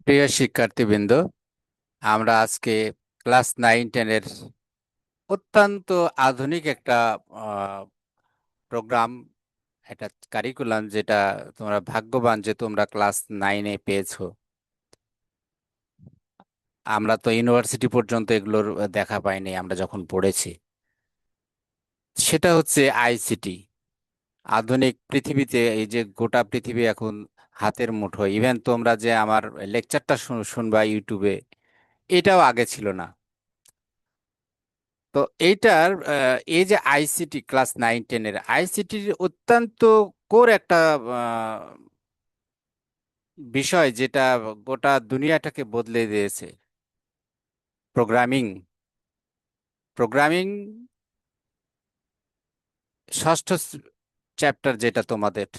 প্রিয় শিক্ষার্থীবৃন্দ, আমরা আজকে ক্লাস 9-10-এর অত্যন্ত আধুনিক একটা প্রোগ্রাম, একটা কারিকুলাম, যেটা তোমরা ভাগ্যবান যে তোমরা ক্লাস 9-এ পেয়েছো। আমরা তো ইউনিভার্সিটি পর্যন্ত এগুলোর দেখা পাইনি আমরা যখন পড়েছি। সেটা হচ্ছে আইসিটি। আধুনিক পৃথিবীতে এই যে গোটা পৃথিবী এখন হাতের মুঠোয়, ইভেন তোমরা যে আমার লেকচারটা শুনবা ইউটিউবে, এটাও আগে ছিল না। তো এইটার এই যে আইসিটি, ক্লাস 9-10-এর আইসিটির অত্যন্ত কোর একটা আহ, বিষয়, যেটা গোটা দুনিয়াটাকে বদলে দিয়েছে। প্রোগ্রামিং। প্রোগ্রামিং ষষ্ঠ চ্যাপ্টার, যেটা তোমাদের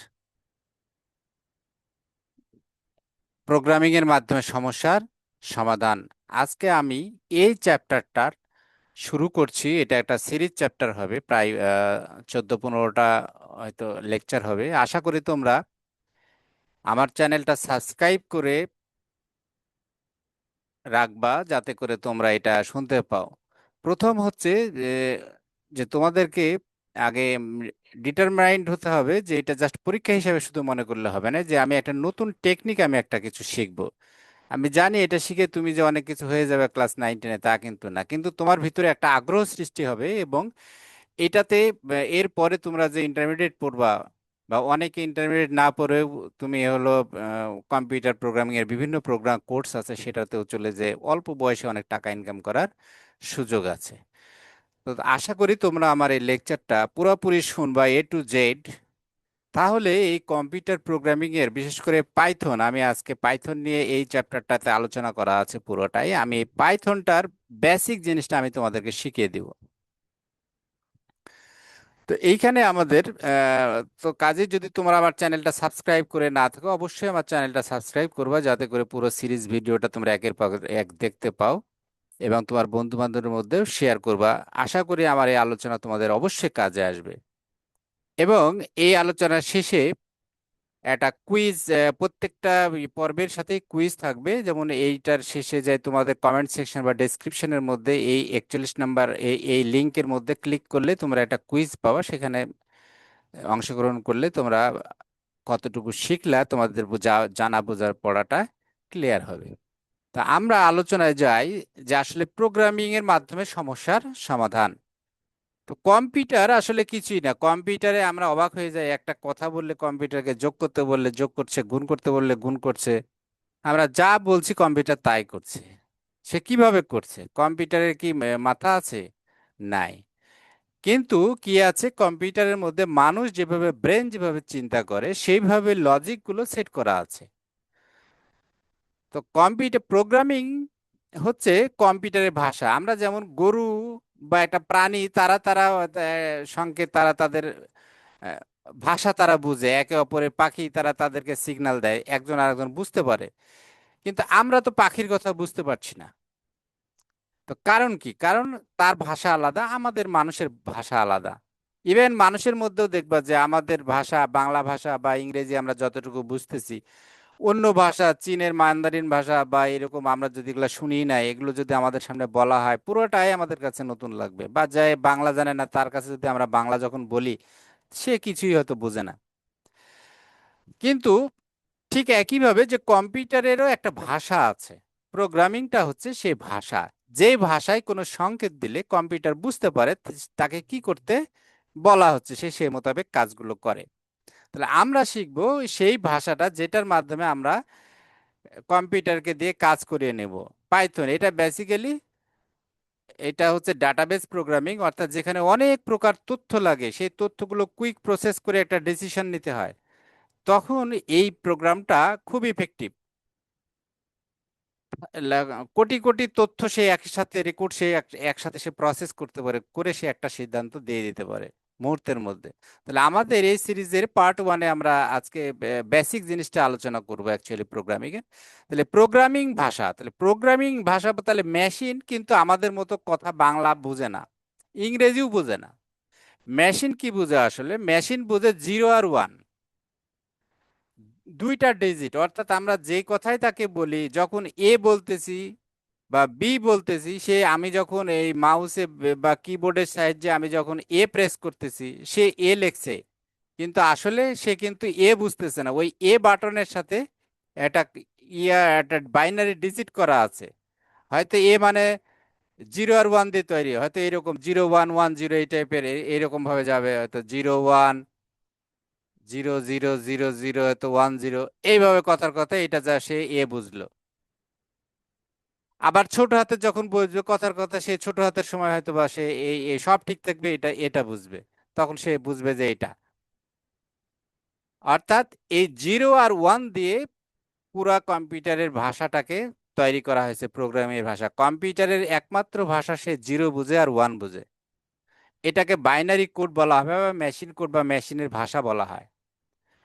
প্রোগ্রামিং এর মাধ্যমে সমস্যার সমাধান। আজকে আমি এই চ্যাপ্টারটার শুরু করছি। এটা একটা সিরিজ চ্যাপ্টার হবে, প্রায় 14-15টা হয়তো লেকচার হবে। আশা করি তোমরা আমার চ্যানেলটা সাবস্ক্রাইব করে রাখবা, যাতে করে তোমরা এটা শুনতে পাও। প্রথম হচ্ছে যে যে তোমাদেরকে আগে ডিটারমাইন্ড হতে হবে যে এটা জাস্ট পরীক্ষা হিসাবে শুধু মনে করলে হবে না, যে আমি একটা নতুন টেকনিক, আমি একটা কিছু শিখবো। আমি জানি এটা শিখে তুমি যে অনেক কিছু হয়ে যাবে ক্লাস 9-10-এ, তা কিন্তু না। কিন্তু তোমার ভিতরে একটা আগ্রহ সৃষ্টি হবে, এবং এটাতে এর পরে তোমরা যে ইন্টারমিডিয়েট পড়বা, বা অনেকে ইন্টারমিডিয়েট না পড়েও তুমি হলো কম্পিউটার প্রোগ্রামিং এর বিভিন্ন প্রোগ্রাম কোর্স আছে, সেটাতেও চলে যে অল্প বয়সে অনেক টাকা ইনকাম করার সুযোগ আছে। তো আশা করি তোমরা আমার এই লেকচারটা পুরোপুরি শুনবা A to Z। তাহলে এই কম্পিউটার প্রোগ্রামিং এর, বিশেষ করে পাইথন, আমি আজকে পাইথন নিয়ে এই চ্যাপ্টারটাতে আলোচনা করা আছে পুরোটাই। আমি পাইথনটার বেসিক জিনিসটা আমি তোমাদেরকে শিখিয়ে দিব। তো এইখানে আমাদের তো কাজে, যদি তোমরা আমার চ্যানেলটা সাবস্ক্রাইব করে না থাকো, অবশ্যই আমার চ্যানেলটা সাবস্ক্রাইব করবা, যাতে করে পুরো সিরিজ ভিডিওটা তোমরা একের পর এক দেখতে পাও, এবং তোমার বন্ধু বান্ধবের মধ্যেও শেয়ার করবা। আশা করি আমার এই আলোচনা তোমাদের অবশ্যই কাজে আসবে। এবং এই আলোচনার শেষে একটা কুইজ, প্রত্যেকটা পর্বের সাথে কুইজ থাকবে। যেমন এইটার শেষে যায় তোমাদের কমেন্ট সেকশন বা ডেসক্রিপশনের মধ্যে এই 41 নাম্বার এই লিংকের মধ্যে ক্লিক করলে তোমরা একটা কুইজ পাওয়া। সেখানে অংশগ্রহণ করলে তোমরা কতটুকু শিখলা, তোমাদের জানা বোঝার পড়াটা ক্লিয়ার হবে। তা আমরা আলোচনায় যাই যে আসলে প্রোগ্রামিং এর মাধ্যমে সমস্যার সমাধান। তো কম্পিউটার আসলে কিছুই না। কম্পিউটারে আমরা অবাক হয়ে যাই, একটা কথা বললে কম্পিউটারকে যোগ করতে বললে যোগ করছে, গুণ করতে বললে গুণ করছে। আমরা যা বলছি কম্পিউটার তাই করছে। সে কিভাবে করছে? কম্পিউটারের কি মাথা আছে? নাই। কিন্তু কি আছে, কম্পিউটারের মধ্যে মানুষ যেভাবে ব্রেন যেভাবে চিন্তা করে, সেইভাবে লজিক গুলো সেট করা আছে। তো কম্পিউটার প্রোগ্রামিং হচ্ছে কম্পিউটারের ভাষা। আমরা যেমন গরু বা একটা প্রাণী, তারা তারা সংকেত, তারা তাদের আহ, ভাষা তারা বুঝে, একে অপরের পাখি, তারা তাদেরকে সিগন্যাল দেয়, একজন আরেকজন বুঝতে পারে। কিন্তু আমরা তো পাখির কথা বুঝতে পারছি না। তো কারণ কি? কারণ তার ভাষা আলাদা, আমাদের মানুষের ভাষা আলাদা। ইভেন মানুষের মধ্যেও দেখবা যে আমাদের ভাষা, বাংলা ভাষা বা ইংরেজি আমরা যতটুকু বুঝতেছি, অন্য ভাষা, চীনের মান্দারিন ভাষা বা এরকম, আমরা যদি এগুলো শুনি না, এগুলো যদি আমাদের সামনে বলা হয়, পুরোটাই আমাদের কাছে নতুন লাগবে। বা যে বাংলা জানে না, তার কাছে যদি আমরা বাংলা যখন বলি, সে কিছুই হয়তো বোঝে না। কিন্তু ঠিক একইভাবে যে কম্পিউটারেরও একটা ভাষা আছে, প্রোগ্রামিংটা হচ্ছে সেই ভাষা। যে ভাষায় কোনো সংকেত দিলে কম্পিউটার বুঝতে পারে তাকে কি করতে বলা হচ্ছে, সে সেই মোতাবেক কাজগুলো করে। তাহলে আমরা শিখবো সেই ভাষাটা, যেটার মাধ্যমে আমরা কম্পিউটারকে দিয়ে কাজ করিয়ে নেব। পাইথন, এটা বেসিক্যালি এটা হচ্ছে ডাটাবেস প্রোগ্রামিং, অর্থাৎ যেখানে অনেক প্রকার তথ্য লাগে, সেই তথ্যগুলো কুইক প্রসেস করে একটা ডিসিশন নিতে হয়। তখন এই প্রোগ্রামটা খুব ইফেক্টিভ। কোটি কোটি তথ্য সে একসাথে রেকর্ড, সে একসাথে সে প্রসেস করতে পারে, করে সে একটা সিদ্ধান্ত দিয়ে দিতে পারে মুহূর্তের মধ্যে। তাহলে আমাদের এই সিরিজের পার্ট 1-এ আমরা আজকে বেসিক জিনিসটা আলোচনা করব, অ্যাকচুয়ালি প্রোগ্রামিং এর। তাহলে প্রোগ্রামিং ভাষা, তাহলে প্রোগ্রামিং ভাষা, তাহলে মেশিন কিন্তু আমাদের মতো কথা বাংলা বুঝে না, ইংরেজিও বুঝে না। মেশিন কি বুঝে? আসলে মেশিন বুঝে 0 আর 1। দুইটা ডিজিট, অর্থাৎ আমরা যে কথাই তাকে বলি, যখন এ বলতেছি বা বি বলতেছি, সে আমি যখন এই মাউসে বা কিবোর্ডের সাহায্যে আমি যখন এ প্রেস করতেছি, সে এ লেখছে, কিন্তু আসলে সে কিন্তু এ বুঝতেছে না। ওই এ বাটনের সাথে একটা একটা বাইনারি ডিজিট করা আছে। হয়তো এ মানে 0 আর 1 দিয়ে তৈরি, হয়তো এরকম 0 1 1 0 এই টাইপের, এইরকম ভাবে যাবে, হয়তো 0 1 0 0 0 0, হয়তো 1 0, এইভাবে কথার কথা এটা যা সে এ বুঝলো। আবার ছোট হাতের যখন বুঝবে কথার কথা, সে ছোট হাতের সময় হয়তো বা সে এই সব ঠিক থাকবে, এটা এটা বুঝবে, তখন সে বুঝবে যে এটা। অর্থাৎ এই 0 আর 1 দিয়ে পুরা কম্পিউটারের ভাষাটাকে তৈরি করা হয়েছে, প্রোগ্রামের ভাষা। কম্পিউটারের একমাত্র ভাষা সে 0 বুঝে আর 1 বুঝে। এটাকে বাইনারি কোড বলা হবে বা মেশিন কোড বা মেশিনের ভাষা বলা হয়।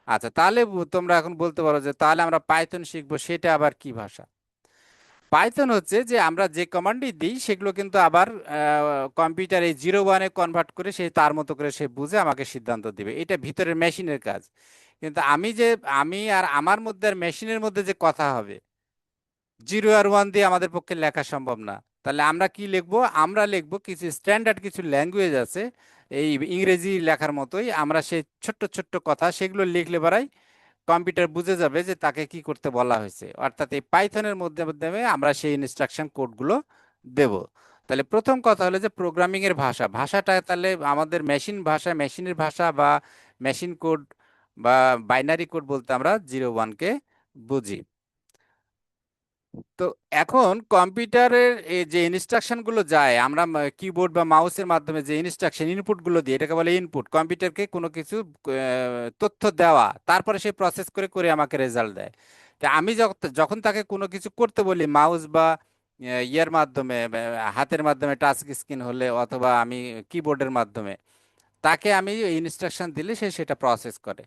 আচ্ছা, তাহলে তোমরা এখন বলতে পারো যে তাহলে আমরা পাইথন শিখবো, সেটা আবার কি ভাষা? পাইথন হচ্ছে যে আমরা যে কমান্ডই দিই সেগুলো কিন্তু আবার কম্পিউটার এই 0 1-এ কনভার্ট করে সে তার মতো করে সে বুঝে আমাকে সিদ্ধান্ত দিবে। এটা ভিতরের মেশিনের কাজ। কিন্তু আমি আর আমার মধ্যে আর মেশিনের মধ্যে যে কথা হবে, 0 আর 1 দিয়ে আমাদের পক্ষে লেখা সম্ভব না। তাহলে আমরা কি লিখবো? আমরা লিখবো কিছু স্ট্যান্ডার্ড কিছু ল্যাঙ্গুয়েজ আছে, এই ইংরেজি লেখার মতোই। আমরা সেই ছোট্ট ছোট্ট কথা সেগুলো লিখলে পারাই কম্পিউটার বুঝে যাবে যে তাকে কি করতে বলা হয়েছে। অর্থাৎ এই পাইথনের মধ্যে মাধ্যমে আমরা সেই ইনস্ট্রাকশন কোডগুলো দেব। তাহলে প্রথম কথা হলো যে প্রোগ্রামিং এর ভাষা, ভাষাটা তাহলে আমাদের মেশিন ভাষা, মেশিনের ভাষা বা মেশিন কোড বা বাইনারি কোড বলতে আমরা 0 1 কে বুঝি। তো এখন কম্পিউটারের এই যে ইনস্ট্রাকশন গুলো যায়, আমরা কিবোর্ড বা মাউসের মাধ্যমে যে ইনস্ট্রাকশন ইনপুট গুলো দিই, এটাকে বলে ইনপুট। কম্পিউটারকে কোনো কিছু তথ্য দেওয়া, তারপরে সে প্রসেস করে করে আমাকে রেজাল্ট দেয়। তা আমি যখন তাকে কোনো কিছু করতে বলি মাউস বা ইয়ের মাধ্যমে, হাতের মাধ্যমে টাচ স্ক্রিন হলে, অথবা আমি কিবোর্ডের মাধ্যমে, তাকে আমি ইনস্ট্রাকশন দিলে সে সেটা প্রসেস করে।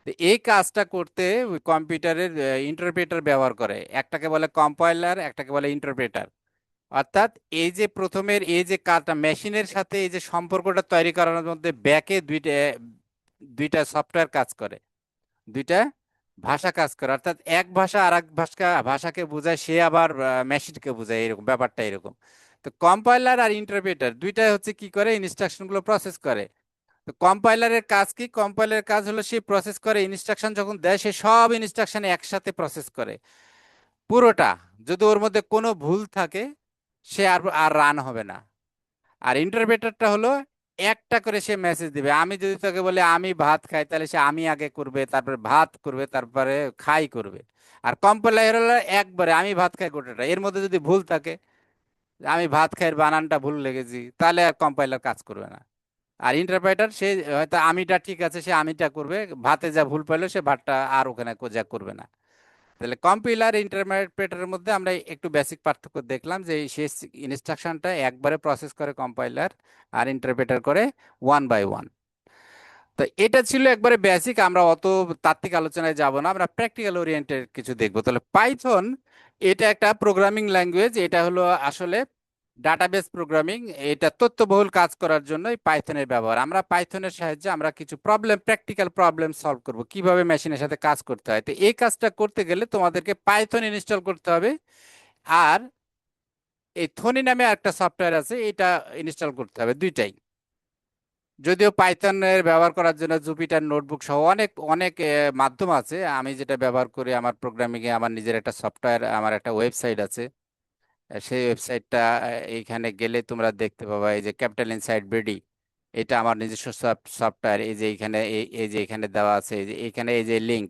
তো এই কাজটা করতে ওই কম্পিউটারের ইন্টারপ্রেটার ব্যবহার করে। একটাকে বলে কম্পাইলার, একটাকে বলে ইন্টারপ্রেটার। অর্থাৎ এই যে প্রথমের এই যে কাজটা মেশিনের সাথে এই যে সম্পর্কটা তৈরি করার মধ্যে ব্যাকে দুইটা দুইটা সফটওয়্যার কাজ করে, দুইটা ভাষা কাজ করে। অর্থাৎ এক ভাষা আর এক ভাষাকে বোঝায়, সে আবার মেশিনকে বোঝায়, এরকম ব্যাপারটা এরকম। তো কম্পাইলার আর ইন্টারপ্রেটার দুইটাই হচ্ছে কি করে, ইনস্ট্রাকশন গুলো প্রসেস করে। তো কম্পাইলারের কাজ কি? কম্পাইলারের কাজ হলো সে প্রসেস করে, ইনস্ট্রাকশন যখন দেয় সে সব ইনস্ট্রাকশন একসাথে প্রসেস করে পুরোটা। যদি ওর মধ্যে কোনো ভুল থাকে, সে আর আর রান হবে না। আর ইন্টারপ্রেটারটা হলো একটা করে সে মেসেজ দিবে। আমি যদি তাকে বলে আমি ভাত খাই, তাহলে সে আমি আগে করবে, তারপরে ভাত করবে, তারপরে খাই করবে। আর কম্পাইলার হলো একবারে আমি ভাত খাই গোটাটা। এর মধ্যে যদি ভুল থাকে, আমি ভাত খাইয়ের বানানটা ভুল লেগেছি, তাহলে আর কম্পাইলার কাজ করবে না। আর ইন্টারপ্রেটার সে হয়তো আমিটা ঠিক আছে, সে আমিটা করবে, ভাতে যা ভুল পাইলো সে ভাতটা আর ওখানে যা করবে না। তাহলে কম্পিলার ইন্টারপ্রেটারের মধ্যে আমরা একটু বেসিক পার্থক্য দেখলাম, যে সে ইনস্ট্রাকশনটা একবারে প্রসেস করে কম্পাইলার, আর ইন্টারপ্রেটার করে 1 বাই 1। তো এটা ছিল একবারে বেসিক, আমরা অত তাত্ত্বিক আলোচনায় যাব না, আমরা প্র্যাকটিক্যাল ওরিয়েন্টেড কিছু দেখবো। তাহলে পাইথন এটা একটা প্রোগ্রামিং ল্যাঙ্গুয়েজ। এটা হলো আসলে ডাটাবেস প্রোগ্রামিং। এটা তথ্যবহুল কাজ করার জন্য এই পাইথনের ব্যবহার। আমরা পাইথনের সাহায্যে আমরা কিছু প্রবলেম, প্র্যাকটিক্যাল প্রবলেম সলভ করব, কিভাবে মেশিনের সাথে কাজ করতে হয়। তো এই কাজটা করতে গেলে তোমাদেরকে পাইথন ইনস্টল করতে হবে, আর এই থনি নামে একটা সফটওয়্যার আছে, এটা ইনস্টল করতে হবে, দুইটাই। যদিও পাইথনের ব্যবহার করার জন্য জুপিটার নোটবুক সহ অনেক অনেক মাধ্যম আছে। আমি যেটা ব্যবহার করি আমার প্রোগ্রামিং এ, আমার নিজের একটা সফটওয়্যার, আমার একটা ওয়েবসাইট আছে। সেই ওয়েবসাইটটা এইখানে গেলে তোমরা দেখতে পাবা, এই যে ক্যাপিটাল ইনসাইড বিডি, এটা আমার নিজস্ব সফটওয়্যার। এই যে এখানে এই যে এখানে দেওয়া আছে, এই যে এখানে এই যে লিংক,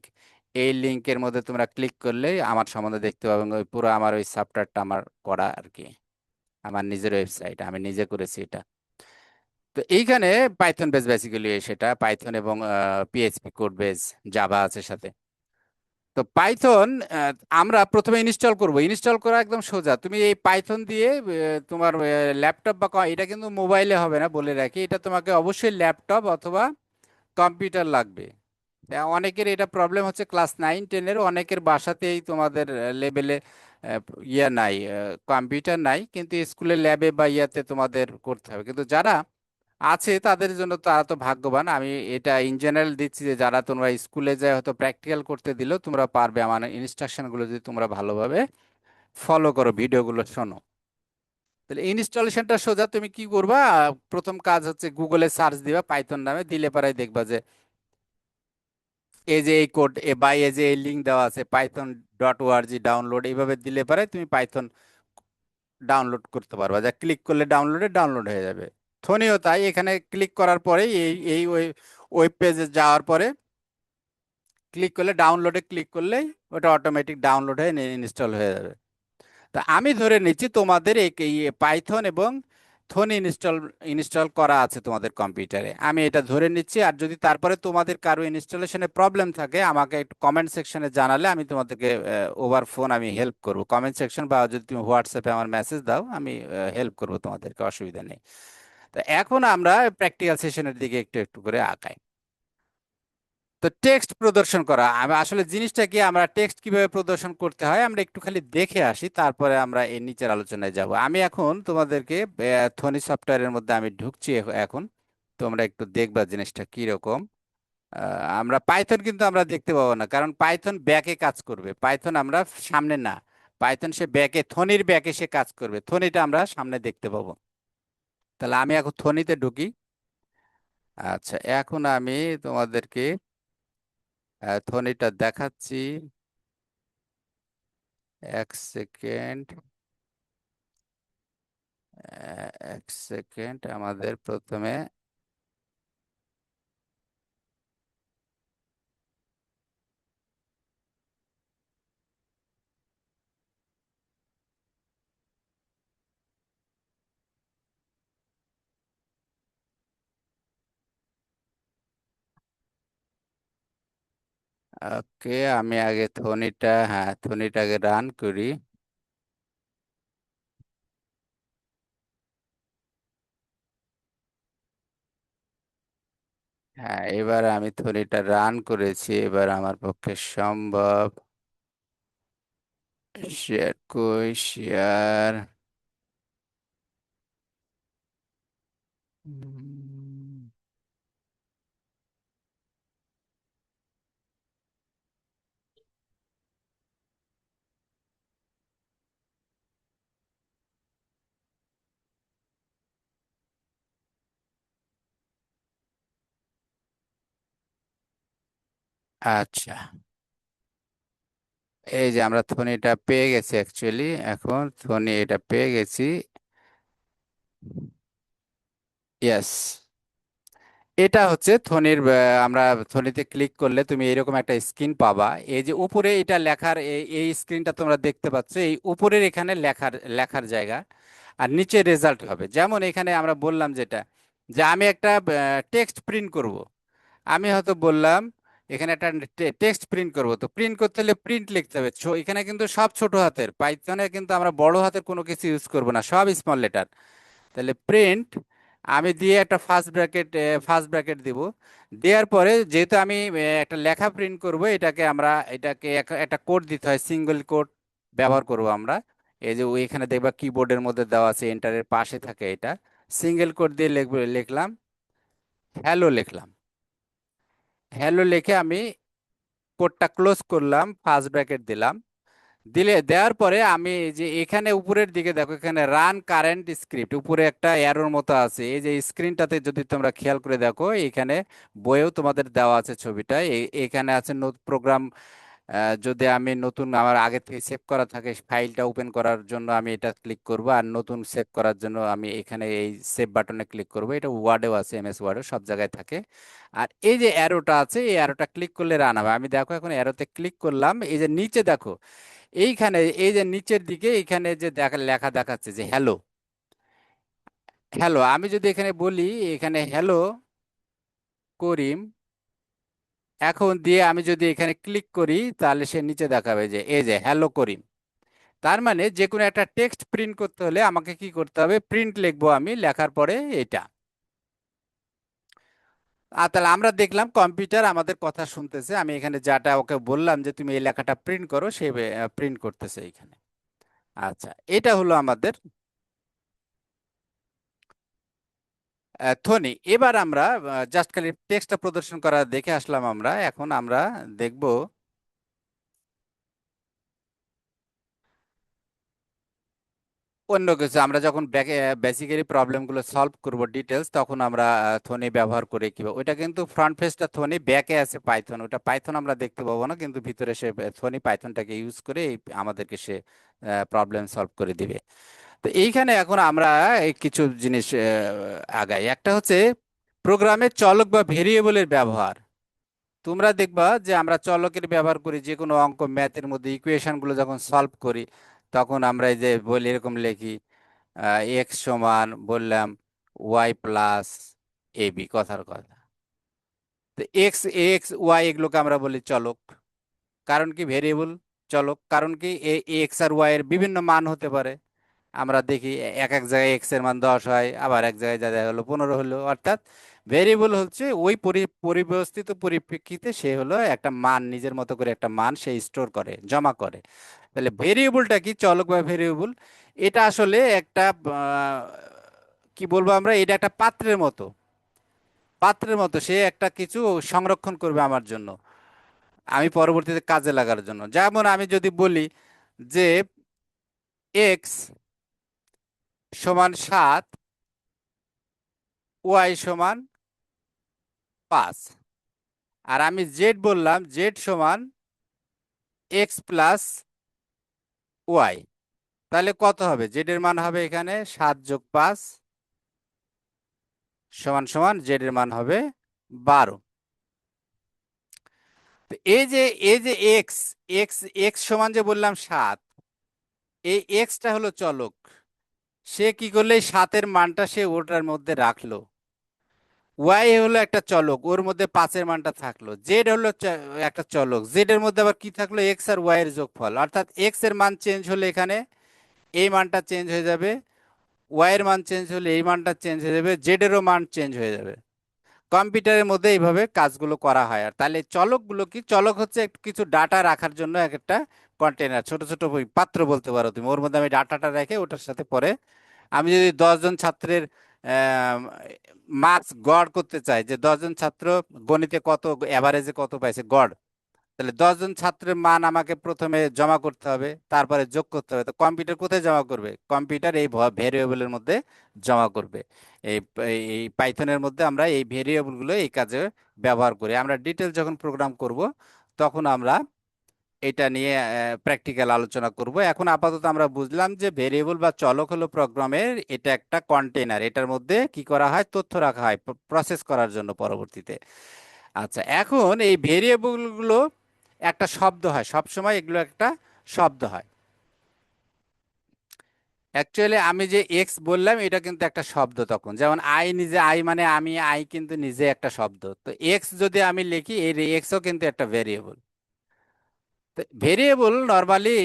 এই লিংকের মধ্যে তোমরা ক্লিক করলে আমার সম্বন্ধে দেখতে পাবে। ওই পুরো আমার ওই সফটওয়্যারটা আমার করা আর কি, আমার নিজের ওয়েবসাইট, আমি নিজে করেছি এটা। তো এইখানে পাইথন বেস বেসিক্যালি, সেটা পাইথন এবং পিএইচপি কোড বেস, জাভা আছে সাথে। তো পাইথন আমরা প্রথমে ইনস্টল করব। ইনস্টল করা একদম সোজা। তুমি এই পাইথন দিয়ে তোমার ল্যাপটপ বা এটা কিন্তু মোবাইলে হবে না বলে রাখি, এটা তোমাকে অবশ্যই ল্যাপটপ অথবা কম্পিউটার লাগবে। অনেকের এটা প্রবলেম হচ্ছে, ক্লাস 9 10-এর অনেকের বাসাতেই তোমাদের লেভেলে ইয়া নাই, কম্পিউটার নাই, কিন্তু স্কুলের ল্যাবে বা ইয়াতে তোমাদের করতে হবে। কিন্তু যারা আছে, তাদের জন্য তারা তো ভাগ্যবান। আমি এটা ইন জেনারেল দিচ্ছি যে যারা তোমরা স্কুলে যায় হয়তো প্র্যাকটিক্যাল করতে দিলেও তোমরা পারবে আমার ইনস্ট্রাকশনগুলো যদি তোমরা ভালোভাবে ফলো করো, ভিডিওগুলো শোনো। তাহলে ইনস্টলেশনটা সোজা, তুমি কি করবা? প্রথম কাজ হচ্ছে গুগলে সার্চ দিবা পাইথন নামে, দিলে পরে দেখবা যে এই যে এই কোড এ বা এই যে এই লিঙ্ক দেওয়া আছে python.org ডাউনলোড, এইভাবে দিলে পরে তুমি পাইথন ডাউনলোড করতে পারবা, যা ক্লিক করলে ডাউনলোড হয়ে যাবে। থনিও তাই, এখানে ক্লিক করার পরে এই ওয়েব পেজে যাওয়ার পরে ক্লিক করলে, ডাউনলোডে ক্লিক করলেই ওটা অটোমেটিক ডাউনলোড হয়ে ইনস্টল হয়ে যাবে। তা আমি ধরে নিচ্ছি তোমাদের এই পাইথন এবং থন ইনস্টল ইনস্টল করা আছে তোমাদের কম্পিউটারে, আমি এটা ধরে নিচ্ছি। আর যদি তারপরে তোমাদের কারো ইনস্টলেশনে প্রবলেম থাকে আমাকে একটু কমেন্ট সেকশনে জানালে আমি তোমাদেরকে ওভার ফোন আমি হেল্প করব। কমেন্ট সেকশন বা যদি তুমি হোয়াটসঅ্যাপে আমার মেসেজ দাও, আমি হেল্প করব তোমাদেরকে, অসুবিধা নেই। তো এখন আমরা প্র্যাকটিক্যাল সেশনের দিকে একটু একটু করে আগাই। তো টেক্সট প্রদর্শন করা, আমি আসলে জিনিসটা কি, আমরা টেক্সট কিভাবে প্রদর্শন করতে হয় আমরা একটু খালি দেখে আসি, তারপরে আমরা এর নিচের আলোচনায় যাব। আমি এখন তোমাদেরকে থনি সফটওয়্যারের মধ্যে আমি ঢুকছি এখন। তোমরা একটু দেখবা জিনিসটা কি রকম। আমরা পাইথন কিন্তু আমরা দেখতে পাবো না, কারণ পাইথন ব্যাকে কাজ করবে, পাইথন আমরা সামনে না। পাইথন সে ব্যাকে, থনির ব্যাকে সে কাজ করবে, থনিটা আমরা সামনে দেখতে পাবো। তাহলে আমি এখন থনিতে ঢুকি। আচ্ছা, এখন আমি তোমাদেরকে থনিটা দেখাচ্ছি। এক সেকেন্ড, এক সেকেন্ড, আমাদের প্রথমে ওকে, আমি আগে থনিটা, হ্যাঁ থনিটাকে রান করি। হ্যাঁ, এবার আমি থনিটা রান করেছি, এবার আমার পক্ষে সম্ভব। শেয়ার কই, শেয়ার। আচ্ছা, এই যে আমরা থনিটা পেয়ে গেছি অ্যাকচুয়ালি, এখন থনি এটা পেয়ে গেছি। ইয়েস, এটা হচ্ছে থনির আমরা থনিতে ক্লিক করলে তুমি এরকম একটা স্ক্রিন পাবা। এই যে উপরে এটা লেখার, এই স্ক্রিনটা তোমরা দেখতে পাচ্ছ, এই উপরের এখানে লেখার লেখার জায়গা, আর নিচে রেজাল্ট হবে। যেমন এখানে আমরা বললাম যেটা, যে আমি একটা টেক্সট প্রিন্ট করব। আমি হয়তো বললাম এখানে একটা টেক্সট প্রিন্ট করব, তো প্রিন্ট করতে হলে প্রিন্ট লিখতে হবে। এখানে কিন্তু সব ছোট হাতের, পাইথনে কিন্তু আমরা বড় হাতের কোনো কিছু ইউজ করব না, সব স্মল লেটার। তাহলে প্রিন্ট আমি দিয়ে একটা ফার্স্ট ব্র্যাকেট দিব। দেওয়ার পরে যেহেতু আমি একটা লেখা প্রিন্ট করব, এটাকে একটা কোড দিতে হয়, সিঙ্গেল কোড ব্যবহার করব আমরা। এই যে এখানে দেখবা কিবোর্ডের মধ্যে দেওয়া আছে, এন্টারের পাশে থাকে এটা। সিঙ্গেল কোড দিয়ে লিখলাম, হ্যালো লিখলাম। হ্যালো লিখে আমি কোডটা ক্লোজ করলাম, ফার্স্ট ব্র্যাকেট দিলাম। দেওয়ার পরে আমি এই যে এখানে উপরের দিকে দেখো, এখানে রান কারেন্ট স্ক্রিপ্ট উপরে একটা অ্যারোর মতো আছে। এই যে স্ক্রিনটাতে যদি তোমরা খেয়াল করে দেখো, এখানে বইয়েও তোমাদের দেওয়া আছে ছবিটা, এখানে আছে প্রোগ্রাম। যদি আমি নতুন, আমার আগে থেকে সেভ করা থাকে ফাইলটা ওপেন করার জন্য আমি এটা ক্লিক করব, আর নতুন সেভ করার জন্য আমি এখানে এই সেভ বাটনে ক্লিক করব। এটা ওয়ার্ডেও আছে, এমএস ওয়ার্ডেও সব জায়গায় থাকে। আর এই যে অ্যারোটা আছে, এই অ্যারোটা ক্লিক করলে রান হবে। আমি দেখো এখন অ্যারোতে ক্লিক করলাম, এই যে নিচে দেখো, এইখানে এই যে নিচের দিকে এইখানে যে লেখা দেখাচ্ছে যে হ্যালো। হ্যালো, আমি যদি এখানে বলি, এখানে হ্যালো করিম, এখন দিয়ে আমি যদি এখানে ক্লিক করি, তাহলে সে নিচে দেখাবে যে এই যে হ্যালো করিম। তার মানে যে কোনো একটা টেক্সট প্রিন্ট করতে হলে আমাকে কি করতে হবে, প্রিন্ট লিখবো আমি, লেখার পরে এটা। আর তাহলে আমরা দেখলাম কম্পিউটার আমাদের কথা শুনতেছে, আমি এখানে যাটা ওকে বললাম যে তুমি এই লেখাটা প্রিন্ট করো, সে প্রিন্ট করতেছে এখানে। আচ্ছা, এটা হলো আমাদের ধ্বনি। এবার আমরা জাস্ট খালি টেক্সটটা প্রদর্শন করা দেখে আসলাম। আমরা এখন আমরা দেখব অন্য কিছু। আমরা যখন বেসিক্যালি প্রবলেমগুলো সলভ করব ডিটেলস, তখন আমরা থনি ব্যবহার করে কিভাবে, ওইটা কিন্তু ফ্রন্ট পেজটা থনি, ব্যাকে আছে পাইথন। ওটা পাইথন আমরা দেখতে পাবো না, কিন্তু ভিতরে সে থনি পাইথনটাকে ইউজ করে আমাদেরকে সে প্রবলেম সলভ করে দিবে। তো এইখানে এখন আমরা এই কিছু জিনিস আগাই। একটা হচ্ছে প্রোগ্রামে চলক বা ভেরিয়েবলের ব্যবহার। তোমরা দেখবা যে আমরা চলকের ব্যবহার করি যে কোনো অঙ্ক, ম্যাথের মধ্যে ইকুয়েশন গুলো যখন সলভ করি, তখন আমরা এই যে বলি এরকম লিখি, এক্স সমান বললাম ওয়াই প্লাস এ বি, কথার কথা। তো এক্স এক্স ওয়াই এগুলোকে আমরা বলি চলক। কারণ কি ভেরিয়েবল চলক, কারণ কি এক্স আর ওয়াই এর বিভিন্ন মান হতে পারে। আমরা দেখি এক এক জায়গায় এক্স এর মান 10 হয়, আবার এক জায়গায় যা দেখা হলো 15 হলো। অর্থাৎ ভেরিয়েবল হচ্ছে ওই পরিবস্থিত পরিপ্রেক্ষিতে সে হলো একটা মান, নিজের মতো করে একটা মান সে স্টোর করে, জমা করে। তাহলে ভেরিয়েবলটা কি, চলক বা ভেরিয়েবল, এটা আসলে একটা কি বলবো আমরা, এটা একটা পাত্রের মতো। পাত্রের মতো সে একটা কিছু সংরক্ষণ করবে আমার জন্য, আমি পরবর্তীতে কাজে লাগার জন্য। যেমন আমি যদি বলি যে এক্স সমান 7, ওয়াই সমান 5, আর আমি জেড বললাম জেড সমান এক্স প্লাস ওয়াই, তাহলে কত হবে? জেড এর মান হবে এখানে 7 + 5 সমান সমান জেড এর মান হবে 12। তো এই যে এক্স এক্স এক্স সমান যে বললাম 7, এই এক্সটা হলো চলক। সে কি করলে এই 7-এর মানটা সে ওটার মধ্যে রাখলো। ওয়াই হলো একটা চলক, ওর মধ্যে 5-এর মানটা থাকলো। জেড হলো একটা চলক, জেড এর মধ্যে আবার কি থাকলো? এক্স আর ওয়াই এর যোগফল। অর্থাৎ এক্স এর মান চেঞ্জ হলে এখানে এই মানটা চেঞ্জ হয়ে যাবে, ওয়াই এর মান চেঞ্জ হলে এই মানটা চেঞ্জ হয়ে যাবে, জেড এরও মান চেঞ্জ হয়ে যাবে। কম্পিউটারের মধ্যে এইভাবে কাজগুলো করা হয়। আর তাহলে চলকগুলো কি, চলক হচ্ছে কিছু ডাটা রাখার জন্য এক একটা কন্টেনার, ছোট ছোট ওই পাত্র বলতে পারো তুমি। ওর মধ্যে আমি ডাটাটা রেখে ওটার সাথে পরে আমি যদি 10 জন ছাত্রের মার্কস গড় করতে চাই, যে 10 জন ছাত্র গণিতে কত এভারেজে কত পাইছে গড়, তাহলে 10 জন ছাত্রের মান আমাকে প্রথমে জমা করতে হবে, তারপরে যোগ করতে হবে। তো কম্পিউটার কোথায় জমা করবে? কম্পিউটার এই ভেরিয়েবলের মধ্যে জমা করবে। এই এই পাইথনের মধ্যে আমরা এই ভেরিয়েবলগুলো এই কাজে ব্যবহার করি। আমরা ডিটেল যখন প্রোগ্রাম করব, তখন আমরা এটা নিয়ে প্র্যাকটিক্যাল আলোচনা করব। এখন আপাতত আমরা বুঝলাম যে ভেরিয়েবল বা চলক হলো প্রোগ্রামের এটা একটা কন্টেইনার, এটার মধ্যে কি করা হয়? তথ্য রাখা হয় প্রসেস করার জন্য পরবর্তীতে। আচ্ছা, এখন এই ভেরিয়েবলগুলো একটা শব্দ হয়, সব সময় এগুলো একটা শব্দ হয়। অ্যাকচুয়ালি আমি যে এক্স বললাম এটা কিন্তু একটা শব্দ। তখন যেমন আই, নিজে আই মানে আমি, আই কিন্তু নিজে একটা শব্দ। তো এক্স যদি আমি লিখি, এই এক্সও কিন্তু একটা ভেরিয়েবল। ভেরিয়েবল নর্মালি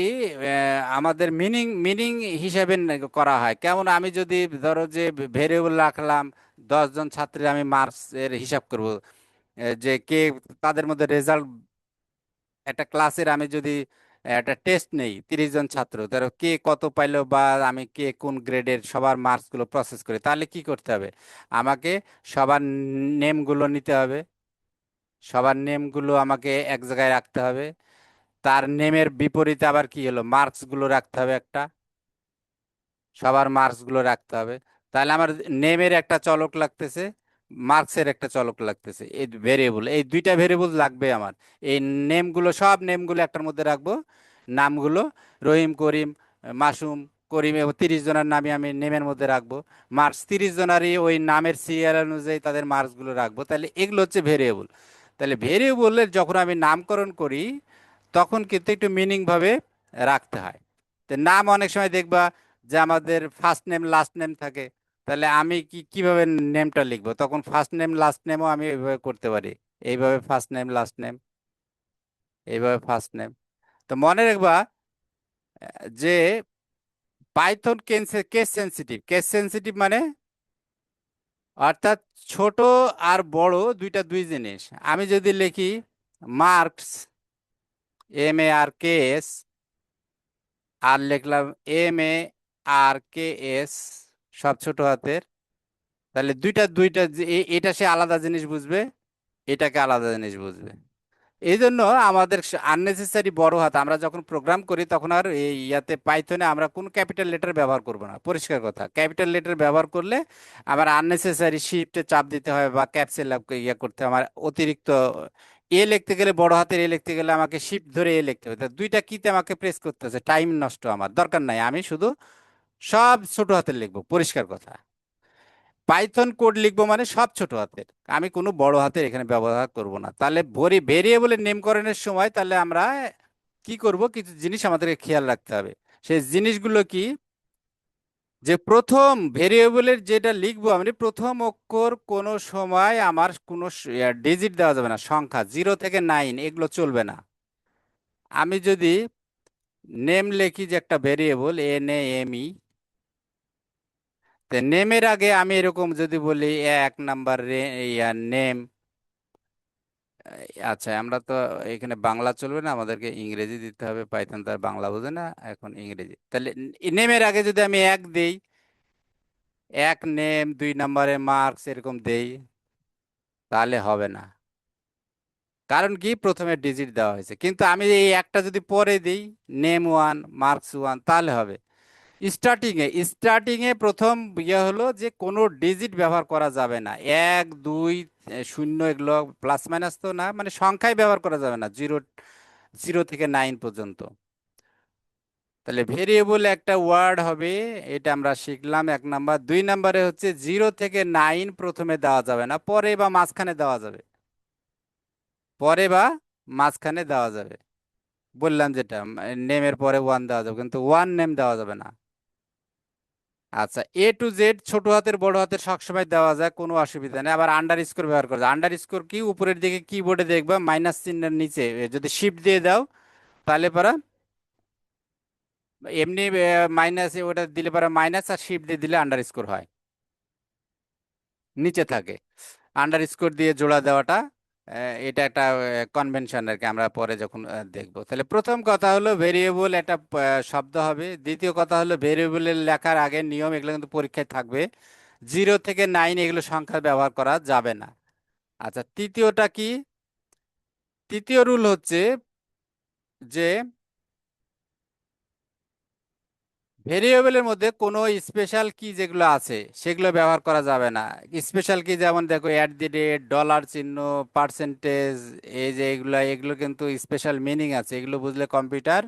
আমাদের মিনিং মিনিং হিসেবে করা হয়। কেমন? আমি যদি ধরো যে ভেরিয়েবল রাখলাম, 10 জন ছাত্রের আমি মার্কস এর হিসাব করব, যে কে তাদের মধ্যে রেজাল্ট, একটা ক্লাসের আমি যদি একটা টেস্ট নেই, 30 জন ছাত্র, ধরো কে কত পাইলো বা আমি কে কোন গ্রেডের, সবার মার্কস গুলো প্রসেস করি, তাহলে কি করতে হবে? আমাকে সবার নেমগুলো নিতে হবে, সবার নেমগুলো আমাকে এক জায়গায় রাখতে হবে। তার নেমের বিপরীতে আবার কি হলো? মার্কস গুলো রাখতে হবে একটা, সবার মার্কস গুলো রাখতে হবে। তাহলে আমার নেমের একটা চলক লাগতেছে, মার্কসের একটা চলক লাগতেছে, এই ভেরিয়েবল, এই দুইটা ভেরিয়েবল লাগবে আমার। এই নেমগুলো, সব নেমগুলো একটার মধ্যে রাখবো। নামগুলো রহিম, করিম, মাসুম, করিম, এবং 30 জনের নামই আমি নেমের মধ্যে রাখবো। মার্কস 30 জনারই ওই নামের সিরিয়াল অনুযায়ী তাদের মার্কস গুলো রাখবো। তাহলে এগুলো হচ্ছে ভেরিয়েবল। তাহলে ভেরিয়েবলের যখন আমি নামকরণ করি, তখন কিন্তু একটু মিনিং ভাবে রাখতে হয়। তো নাম অনেক সময় দেখবা যে আমাদের ফার্স্ট নেম লাস্ট নেম থাকে। তাহলে আমি কিভাবে নেমটা লিখবো? তখন ফার্স্ট নেম লাস্ট নেমও আমি এইভাবে করতে পারি, এইভাবে ফার্স্ট নেম লাস্ট নেম, এইভাবে ফার্স্ট নেম। তো মনে রাখবা যে Python case sensitive. Case sensitive মানে অর্থাৎ ছোট আর বড় দুইটা দুই জিনিস। আমি যদি লিখি মার্কস, MARKS, আর লিখলাম MARKS, সব ছোট হাতের, তাহলে দুইটা দুইটা এটা সে আলাদা জিনিস বুঝবে, এটাকে আলাদা জিনিস বুঝবে। এই জন্য আমাদের আননেসেসারি বড় হাত আমরা যখন প্রোগ্রাম করি তখন আর এই ইয়াতে পাইথনে আমরা কোন ক্যাপিটাল লেটার ব্যবহার করব না, পরিষ্কার কথা। ক্যাপিটাল লেটার ব্যবহার করলে আমার আননেসেসারি শিফটে চাপ দিতে হয় বা ক্যাপসে ইয়া করতে হয়। আমার অতিরিক্ত এ লিখতে গেলে, বড় হাতের এ লিখতে গেলে আমাকে শিফট ধরে এ লিখতে হবে, তা দুইটা কিতে আমাকে প্রেস করতে হচ্ছে, টাইম নষ্ট আমার দরকার নাই, আমি শুধু সব ছোট হাতের লিখবো, পরিষ্কার কথা। পাইথন কোড লিখবো মানে সব ছোট হাতের, আমি কোনো বড় হাতের এখানে ব্যবহার করব না। তাহলে ভেরিয়েবলের নেমকরণের সময় তাহলে আমরা কি করব, কিছু জিনিস আমাদেরকে খেয়াল রাখতে হবে। সেই জিনিসগুলো কি, যে প্রথম ভেরিয়েবলের যেটা লিখবো আমি, প্রথম অক্ষর কোনো সময় আমার কোনো ডিজিট দেওয়া যাবে না, সংখ্যা 0 থেকে 9 এগুলো চলবে না। আমি যদি নেম লিখি, যে একটা ভেরিয়েবল NAME, নেমের আগে আমি এরকম যদি বলি 1 নাম্বার নেম, আচ্ছা আমরা তো এখানে বাংলা চলবে না, আমাদেরকে ইংরেজি দিতে হবে, পাইথন তার বাংলা বোঝে না, এখন ইংরেজি। তাহলে নেমের আগে যদি আমি 1 দেই, 1 নেম, 2 নাম্বারে মার্কস এরকম দেই, তাহলে হবে না। কারণ কি, প্রথমে ডিজিট দেওয়া হয়েছে। কিন্তু আমি এই একটা যদি পরে দিই, নেম 1 মার্কস 1, তাহলে হবে। স্টার্টিং এ প্রথম ইয়ে হলো যে কোনো ডিজিট ব্যবহার করা যাবে না, 1 2 0 এগুলো প্লাস মাইনাস তো না, মানে সংখ্যাই ব্যবহার করা যাবে না, 0 থেকে 9 পর্যন্ত। তাহলে ভেরিয়েবল একটা ওয়ার্ড হবে, এটা আমরা শিখলাম 1 নাম্বার। 2 নাম্বারে হচ্ছে 0 থেকে 9 প্রথমে দেওয়া যাবে না, পরে বা মাঝখানে দেওয়া যাবে, পরে বা মাঝখানে দেওয়া যাবে। বললাম যেটা, নেমের পরে 1 দেওয়া যাবে, কিন্তু 1 নেম দেওয়া যাবে না। আচ্ছা, A to Z ছোট হাতের বড় হাতের সবসময় দেওয়া যায়, কোনো অসুবিধা নেই। আবার আন্ডার স্কোর ব্যবহার করা যায়। আন্ডার স্কোর কি, উপরের দিকে কিবোর্ডে দেখবা মাইনাস চিহ্নের নিচে যদি শিফট দিয়ে দাও, তাহলে পরা এমনি মাইনাস, ওটা দিলে পরে মাইনাস, আর শিফট দিয়ে দিলে আন্ডার স্কোর হয়, নিচে থাকে। আন্ডার স্কোর দিয়ে জোড়া দেওয়াটা এটা একটা কনভেনশন আর কি, আমরা পরে যখন দেখবো। তাহলে প্রথম কথা হলো ভেরিয়েবল একটা শব্দ হবে। দ্বিতীয় কথা হলো ভেরিয়েবলের লেখার আগে নিয়ম, এগুলো কিন্তু পরীক্ষায় থাকবে, 0 থেকে 9 এগুলো সংখ্যা ব্যবহার করা যাবে না। আচ্ছা, তৃতীয়টা কি, তৃতীয় রুল হচ্ছে যে ভেরিয়েবলের মধ্যে কোনো স্পেশাল কি যেগুলো আছে সেগুলো ব্যবহার করা যাবে না। স্পেশাল কি যেমন দেখো, @, ডলার চিহ্ন, পার্সেন্টেজ, এই যে এগুলো, এগুলো কিন্তু স্পেশাল মিনিং আছে, এগুলো বুঝলে কম্পিউটার,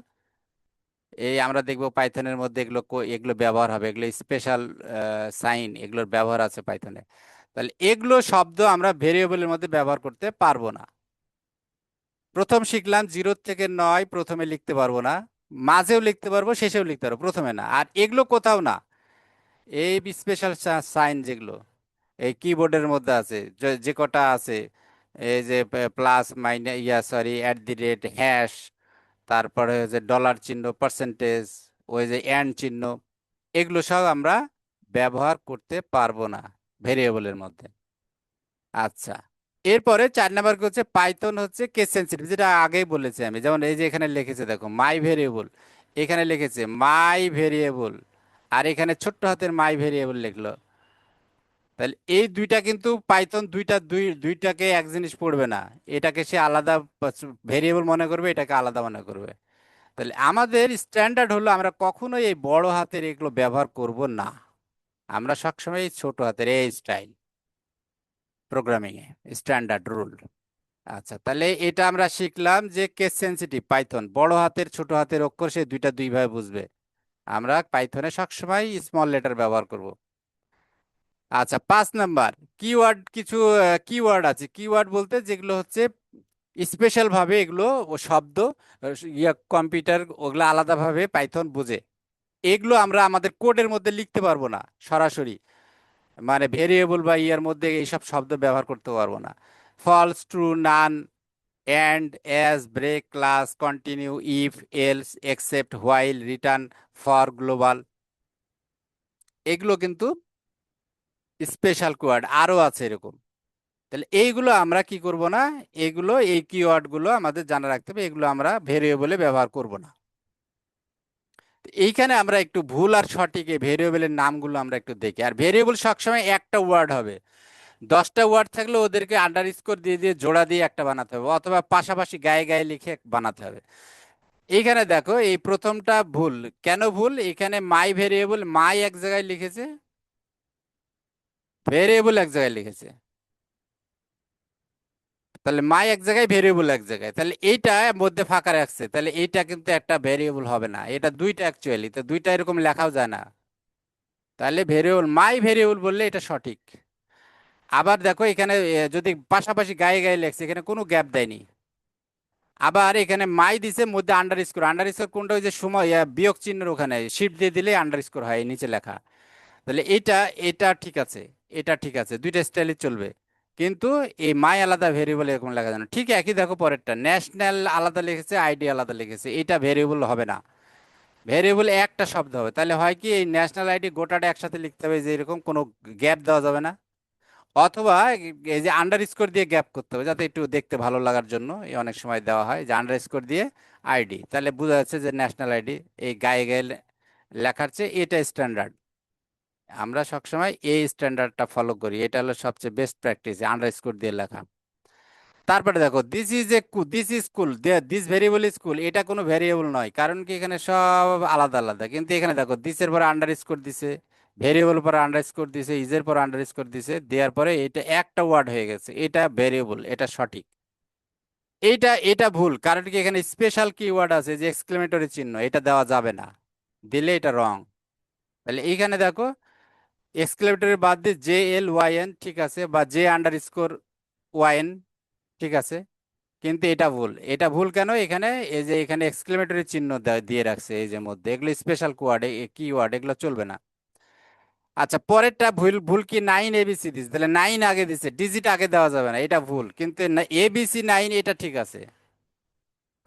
এই আমরা দেখবো পাইথনের মধ্যে এগুলো এগুলো ব্যবহার হবে, এগুলো স্পেশাল সাইন, এগুলোর ব্যবহার আছে পাইথনে। তাহলে এগুলো শব্দ আমরা ভেরিয়েবলের মধ্যে ব্যবহার করতে পারবো না। প্রথম শিখলাম 0 থেকে 9 প্রথমে লিখতে পারবো না, মাঝেও লিখতে পারবো, শেষেও লিখতে পারবো, প্রথমে না। আর এগুলো কোথাও না, এই স্পেশাল সাইন যেগুলো এই কিবোর্ডের মধ্যে আছে, যে কটা আছে, এই যে প্লাস মাইনাস, @, হ্যাশ, তারপরে হচ্ছে ডলার চিহ্ন, পার্সেন্টেজ, ওই যে এন্ড চিহ্ন, এগুলো সব আমরা ব্যবহার করতে পারবো না ভেরিয়েবলের মধ্যে। আচ্ছা, এরপরে 4 নাম্বার হচ্ছে পাইথন হচ্ছে কেস সেন্সিটিভ, যেটা আগেই বলেছি আমি। যেমন এই যে এখানে লিখেছে দেখো মাই ভেরিয়েবল, এখানে লিখেছে মাই ভেরিয়েবল, আর এখানে ছোট্ট হাতের মাই ভেরিয়েবল লিখলো। তাহলে এই দুইটা কিন্তু পাইথন দুইটাকে এক জিনিস পড়বে না, এটাকে সে আলাদা ভেরিয়েবল মনে করবে, এটাকে আলাদা মনে করবে। তাহলে আমাদের স্ট্যান্ডার্ড হলো আমরা কখনোই এই বড় হাতের এগুলো ব্যবহার করব না, আমরা সবসময় এই ছোট হাতের এই স্টাইল প্রোগ্রামিং এ স্ট্যান্ডার্ড রুল। আচ্ছা, তাহলে এটা আমরা শিখলাম যে কেস সেন্সিটিভ পাইথন, বড় হাতের ছোট হাতের অক্ষর সে দুইটা দুইভাবে বুঝবে। আমরা পাইথনে সবসময় স্মল লেটার ব্যবহার করব। আচ্ছা, 5 নাম্বার কিওয়ার্ড, কিছু কিওয়ার্ড আছে। কিওয়ার্ড বলতে যেগুলো হচ্ছে স্পেশাল ভাবে এগুলো ও শব্দ, কম্পিউটার ওগুলো আলাদাভাবে পাইথন বোঝে, এগুলো আমরা আমাদের কোডের মধ্যে লিখতে পারবো না সরাসরি, মানে ভেরিয়েবল বা ইয়ার মধ্যে এইসব শব্দ ব্যবহার করতে পারবো না। False, true, none, and, as, break, class, continue, if, else, except, while, return, for, global, এগুলো কিন্তু স্পেশাল কিওয়ার্ড, আরো আছে এরকম। তাহলে এইগুলো আমরা কি করব না, এগুলো এই কিওয়ার্ড গুলো আমাদের জানা রাখতে হবে, এগুলো আমরা ভেরিয়েবলে ব্যবহার করব না। এইখানে আমরা একটু ভুল আর সঠিক এই ভেরিয়েবলের নামগুলো আমরা একটু দেখি। আর ভেরিয়েবল সবসময় একটা ওয়ার্ড হবে, 10টা ওয়ার্ড থাকলে ওদেরকে আন্ডার স্কোর দিয়ে দিয়ে জোড়া দিয়ে একটা বানাতে হবে, অথবা পাশাপাশি গায়ে গায়ে লিখে বানাতে হবে। এইখানে দেখো এই প্রথমটা ভুল। কেন ভুল? এখানে মাই ভেরিয়েবল, মাই এক জায়গায় লিখেছে, ভেরিয়েবল এক জায়গায় লিখেছে। তাহলে মাই এক জায়গায়, ভেরিয়েবল এক জায়গায়, তাহলে এইটা মধ্যে ফাঁকা রাখছে, তাহলে এইটা কিন্তু একটা ভেরিয়েবল হবে না, এটা দুইটা অ্যাকচুয়ালি, তো দুইটা এরকম লেখাও যায় না। তাহলে ভেরিয়েবল, মাই ভেরিয়েবল বললে এটা সঠিক। আবার দেখো এখানে যদি পাশাপাশি গায়ে গায়ে লেখছে, এখানে কোনো গ্যাপ দেয়নি। আবার এখানে মাই দিছে, মধ্যে আন্ডার স্কোর, আন্ডার স্কোর কোনটা? ওই যে সময় বিয়োগ চিহ্নের ওখানে শিফট দিয়ে দিলে আন্ডার স্কোর হয় এই নিচে লেখা। তাহলে এটা, এটা ঠিক আছে, এটা ঠিক আছে, দুইটা স্টাইলই চলবে। কিন্তু এই মাই আলাদা, ভেরিয়েবল এরকম লেখা যায় না। ঠিক একই দেখো পরেরটা, ন্যাশনাল আলাদা লিখেছে, আইডি আলাদা লিখেছে, এটা ভেরিয়েবল হবে না। ভেরিয়েবল একটা শব্দ হবে। তাহলে হয় কি, এই ন্যাশনাল আইডি গোটাটা একসাথে লিখতে হবে, যে এরকম কোনো গ্যাপ দেওয়া যাবে না। অথবা এই যে আন্ডার স্কোর দিয়ে গ্যাপ করতে হবে, যাতে একটু দেখতে ভালো লাগার জন্য এই অনেক সময় দেওয়া হয় যে আন্ডার স্কোর দিয়ে আইডি, তাহলে বোঝা যাচ্ছে যে ন্যাশনাল আইডি। এই গায়ে গায়ে লেখার চেয়ে এটা স্ট্যান্ডার্ড। আমরা সবসময় এই স্ট্যান্ডার্ডটা ফলো করি, এটা হলো সবচেয়ে বেস্ট প্র্যাকটিস, আন্ডার স্কোর দিয়ে লেখা। তারপরে দেখো this is a, this is school, this variable is school, এটা কোনো ভেরিয়েবল নয়, কারণ কি এখানে সব আলাদা আলাদা। কিন্তু এখানে দেখো দিসের পরে আন্ডার স্কোর দিছে, ভেরিয়েবল পরে আন্ডার স্কোর দিছে, ইজের পরে আন্ডার স্কোর দিছে, দেওয়ার পরে এটা একটা ওয়ার্ড হয়ে গেছে, এটা ভেরিয়েবল, এটা সঠিক। এইটা, এটা ভুল, কারণ কি এখানে স্পেশাল কিওয়ার্ড আছে যে এক্সক্লেমেটরি চিহ্ন, এটা দেওয়া যাবে না, দিলে এটা রং। তাহলে এইখানে দেখো এক্সক্লেমেটরি বাদ দিয়ে জে এল ওয়াই এন ঠিক আছে, বা J underscore Y N ঠিক আছে। কিন্তু এটা ভুল। এটা ভুল কেন? এখানে এই যে এখানে এক্সক্লেমেটরি চিহ্ন দিয়ে রাখছে এই যে মধ্যে, এগুলো স্পেশাল কোয়ার্ড, কি ওয়ার্ড, এগুলো চলবে না। আচ্ছা পরেরটা ভুল। ভুল কি? 9 ABC দিচ্ছে, তাহলে 9 আগে দিছে, ডিজিট আগে দেওয়া যাবে না, এটা ভুল। কিন্তু ABC 9 এটা ঠিক আছে।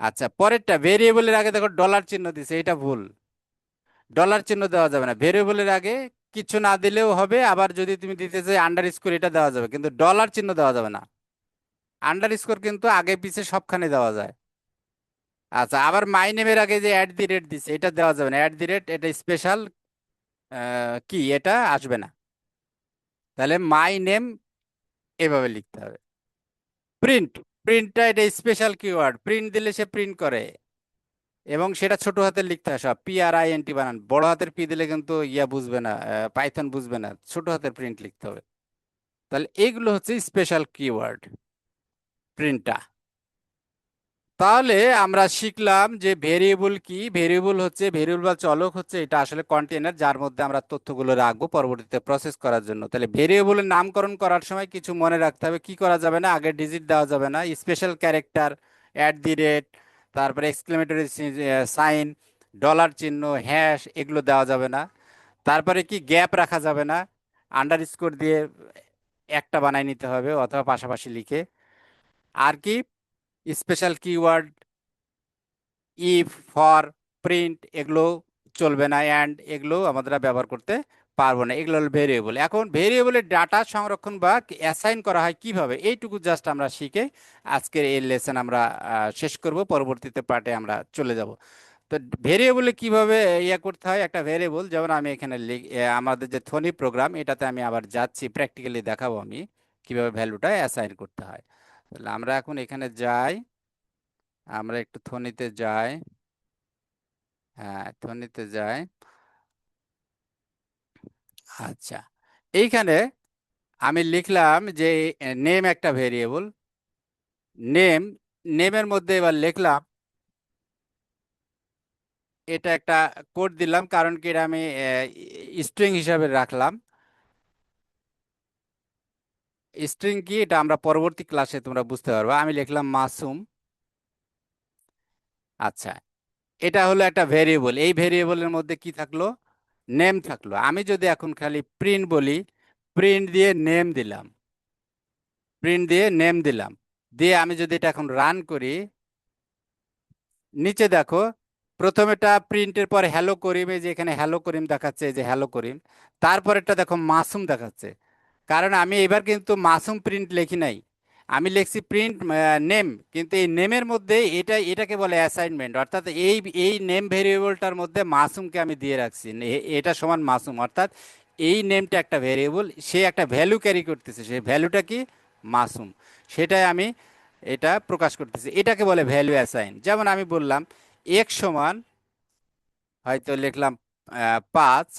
আচ্ছা পরেরটা ভেরিয়েবলের আগে দেখো ডলার চিহ্ন দিছে, এটা ভুল। ডলার চিহ্ন দেওয়া যাবে না ভেরিয়েবলের আগে, কিছু না দিলেও হবে। আবার যদি তুমি দিতে চাই আন্ডার স্কোর, এটা দেওয়া যাবে, কিন্তু ডলার চিহ্ন দেওয়া যাবে না। আন্ডার স্কোর কিন্তু আগে পিছে সবখানে দেওয়া যায়। আচ্ছা আবার মাই নেমের আগে যে অ্যাট দি রেট দিছে, এটা দেওয়া যাবে না, অ্যাট দি রেট এটা স্পেশাল কি, এটা আসবে না। তাহলে মাই নেম এভাবে লিখতে হবে। প্রিন্ট, প্রিন্টটা এটা স্পেশাল কিওয়ার্ড, প্রিন্ট দিলে সে প্রিন্ট করে, এবং সেটা ছোট হাতে লিখতে হয়, সব PRINT বানান। বড় হাতের পি দিলে কিন্তু ইয়া বুঝবে না, পাইথন বুঝবে না, ছোট হাতের প্রিন্ট লিখতে হবে। তাহলে এইগুলো হচ্ছে স্পেশাল কিওয়ার্ড, প্রিন্টটা। তাহলে আমরা শিখলাম যে ভেরিয়েবল কি। ভেরিয়েবল হচ্ছে, ভেরিয়েবল বা চলক হচ্ছে, এটা আসলে কন্টেনার যার মধ্যে আমরা তথ্যগুলো রাখবো পরবর্তীতে প্রসেস করার জন্য। তাহলে ভেরিয়েবলের নামকরণ করার সময় কিছু মনে রাখতে হবে। কি করা যাবে না? আগে ডিজিট দেওয়া যাবে না, special character, at the rate, তারপরে এক্সক্লেমেটরি সাইন, ডলার চিহ্ন, হ্যাশ, এগুলো দেওয়া যাবে না। তারপরে কি, গ্যাপ রাখা যাবে না, আন্ডার স্কোর দিয়ে একটা বানাই নিতে হবে অথবা পাশাপাশি লিখে। আর কি, special keyword, if, for, print, এগুলো চলবে না, অ্যান্ড এগুলো আমরা ব্যবহার করতে পারবো না। এগুলো হলো ভেরিয়েবল। এখন ভেরিয়েবলের ডাটা সংরক্ষণ বা অ্যাসাইন করা হয় কিভাবে, এইটুকু জাস্ট আমরা শিখে আজকের এই লেসন আমরা শেষ করব। পরবর্তীতে পার্টে আমরা চলে যাব। তো ভেরিয়েবলে কিভাবে ইয়ে করতে হয়, একটা ভেরিয়েবল যেমন আমি এখানে আমাদের যে থনি প্রোগ্রাম, এটাতে আমি আবার যাচ্ছি, প্র্যাকটিক্যালি দেখাবো আমি কিভাবে ভ্যালুটা অ্যাসাইন করতে হয়। তাহলে আমরা এখন এখানে যাই, আমরা একটু থনিতে যাই। হ্যাঁ ধ্বনিতে যায়। আচ্ছা এইখানে আমি লিখলাম যে নেম একটা ভেরিয়েবল, নেম, নেমের মধ্যে এবার লিখলাম, এটা একটা কোড দিলাম, কারণ কি এটা আমি স্ট্রিং হিসাবে রাখলাম। স্ট্রিং কি, এটা আমরা পরবর্তী ক্লাসে তোমরা বুঝতে পারবে। আমি লিখলাম মাসুম। আচ্ছা এটা হলো একটা ভেরিয়েবল, এই ভেরিয়েবলের মধ্যে কি থাকলো? নেম থাকলো। আমি যদি এখন খালি প্রিন্ট বলি, প্রিন্ট দিয়ে নেম দিলাম, প্রিন্ট দিয়ে নেম দিলাম, দিয়ে আমি যদি এটা এখন রান করি, নিচে দেখো প্রথমেটা প্রিন্টের পরে হ্যালো করিম, এই যে এখানে হ্যালো করিম দেখাচ্ছে, এই যে হ্যালো করিম। তারপরেরটা দেখো মাসুম দেখাচ্ছে, কারণ আমি এবার কিন্তু মাসুম প্রিন্ট লিখি নাই, আমি লিখছি প্রিন্ট নেম, কিন্তু এই নেমের মধ্যে এটাকে বলে অ্যাসাইনমেন্ট, অর্থাৎ এই নেম ভেরিয়েবলটার মধ্যে মাসুমকে আমি দিয়ে রাখছি, এটা সমান মাসুম, অর্থাৎ এই নেমটা একটা ভেরিয়েবল, সে একটা ভ্যালু ক্যারি করতেছে, সেই ভ্যালুটা কি মাসুম, সেটাই আমি এটা প্রকাশ করতেছি, এটাকে বলে ভ্যালু অ্যাসাইন। যেমন আমি বললাম এক্স সমান, হয়তো লিখলাম 5,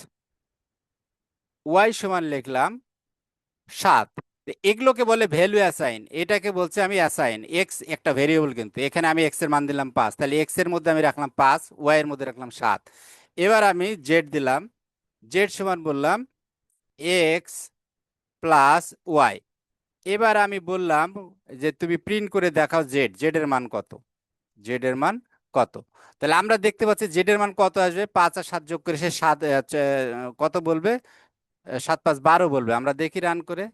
ওয়াই সমান লিখলাম 7। এগুলোকে বলে ভ্যালু অ্যাসাইন, এটাকে বলছে আমি অ্যাসাইন। এক্স একটা ভেরিয়েবল, কিন্তু এখানে আমি এক্স এর মান দিলাম 5, তাহলে এক্স এর মধ্যে আমি রাখলাম 5, ওয়াই এর মধ্যে রাখলাম 7। এবার আমি জেড দিলাম, জেড সমান বললাম এক্স প্লাস ওয়াই। এবার আমি বললাম যে তুমি প্রিন্ট করে দেখাও জেড, জেড এর মান কত, জেড এর মান কত। তাহলে আমরা দেখতে পাচ্ছি জেড এর মান কত আসবে, 5 আর 7 যোগ করে সে 7, কত বলবে, 7 5 12 বলবে। আমরা দেখি রান করে,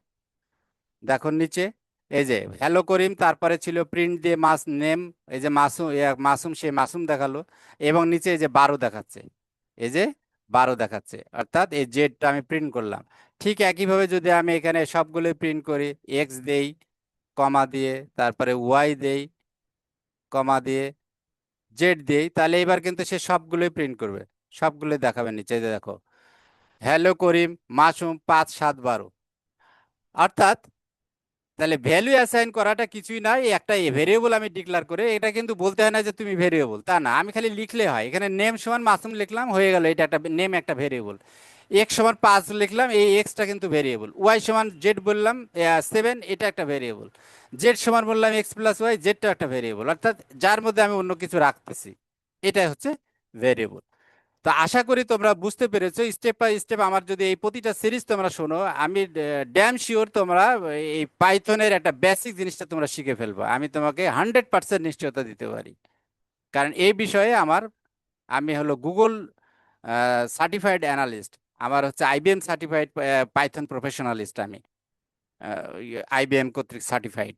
দেখো নিচে, এই যে হ্যালো করিম, তারপরে ছিল প্রিন্ট দিয়ে মাস নেম, এই যে মাসুম, মাসুম, সে মাসুম দেখালো, এবং নিচে এই যে 12 দেখাচ্ছে, এই যে 12 দেখাচ্ছে, অর্থাৎ এই জেডটা আমি প্রিন্ট করলাম। ঠিক একইভাবে যদি আমি এখানে সবগুলো প্রিন্ট করি, এক্স দেই কমা দিয়ে, তারপরে ওয়াই দেই কমা দিয়ে, জেড দেই, তাহলে এবার কিন্তু সে সবগুলোই প্রিন্ট করবে, সবগুলোই দেখাবে নিচে, এই যে দেখো হ্যালো করিম মাসুম 5 7 12। অর্থাৎ তাহলে ভ্যালু অ্যাসাইন করাটা কিছুই নয়, একটা ভেরিয়েবল আমি ডিক্লেয়ার করে, এটা কিন্তু বলতে হয় না যে তুমি ভেরিয়েবল, তা না, আমি খালি লিখলে হয়, এখানে নেম সমান মাসুম লিখলাম, হয়ে গেল, এটা একটা নেম, একটা ভেরিয়েবল। এক্স সমান 5 লিখলাম, এই এক্সটা কিন্তু ভেরিয়েবল। ওয়াই সমান জেড বললাম 7, এটা একটা ভেরিয়েবল। জেড সমান বললাম এক্স প্লাস ওয়াই, জেডটা একটা ভেরিয়েবল, অর্থাৎ যার মধ্যে আমি অন্য কিছু রাখতেছি, এটাই হচ্ছে ভেরিয়েবল। তো আশা করি তোমরা বুঝতে পেরেছো স্টেপ বাই স্টেপ। আমার যদি এই প্রতিটা সিরিজ তোমরা শোনো, আমি ড্যাম শিওর তোমরা এই পাইথনের একটা বেসিক জিনিসটা তোমরা শিখে ফেলবো, আমি তোমাকে 100% নিশ্চয়তা দিতে পারি। কারণ এই বিষয়ে আমি হলো গুগল সার্টিফাইড অ্যানালিস্ট, আমার হচ্ছে আইবিএম সার্টিফাইড পাইথন প্রফেশনালিস্ট, আমি আইবিএম কর্তৃক সার্টিফাইড।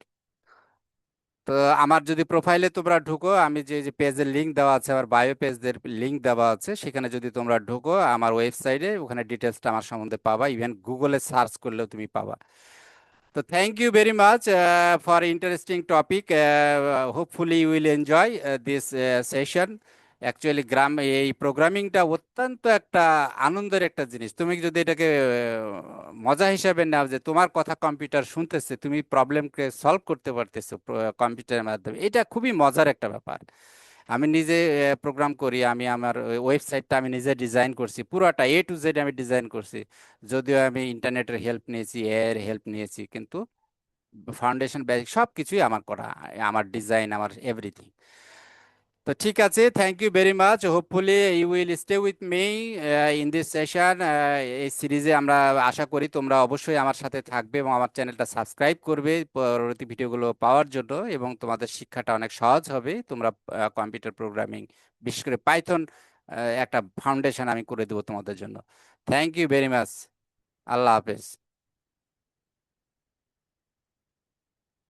তো আমার যদি প্রোফাইলে তোমরা ঢুকো, আমি যে যে পেজের লিংক দেওয়া আছে, আমার বায়ো পেজের লিংক দেওয়া আছে, সেখানে যদি তোমরা ঢুকো আমার ওয়েবসাইটে, ওখানে ডিটেলসটা আমার সম্বন্ধে পাবা, ইভেন গুগলে সার্চ করলেও তুমি পাবা। তো thank you very much for interesting topic, hopefully you will enjoy this session. Actually এই প্রোগ্রামিংটা অত্যন্ত একটা আনন্দের একটা জিনিস। তুমি যদি এটাকে মজা হিসাবে নাও, যে তোমার কথা কম্পিউটার শুনতেছে, তুমি প্রবলেমকে সলভ করতে পারতেছো কম্পিউটারের মাধ্যমে, এটা খুবই মজার একটা ব্যাপার। আমি নিজে প্রোগ্রাম করি, আমি আমার ওয়েবসাইটটা আমি নিজে ডিজাইন করছি, পুরোটা এ টু জেড আমি ডিজাইন করছি। যদিও আমি ইন্টারনেটের হেল্প নিয়েছি, এর হেল্প নিয়েছি, কিন্তু ফাউন্ডেশন বেসিক সব কিছুই আমার করা, আমার ডিজাইন, আমার এভরিথিং। তো ঠিক আছে, thank you very much, hopefully you will stay with me in this session. এই সিরিজে আমরা আশা করি তোমরা অবশ্যই আমার সাথে থাকবে এবং আমার চ্যানেলটা সাবস্ক্রাইব করবে পরবর্তী ভিডিওগুলো পাওয়ার জন্য, এবং তোমাদের শিক্ষাটা অনেক সহজ হবে। তোমরা কম্পিউটার প্রোগ্রামিং, বিশেষ করে পাইথন একটা ফাউন্ডেশন আমি করে দেবো তোমাদের জন্য। Thank you very much. আল্লাহ হাফেজ।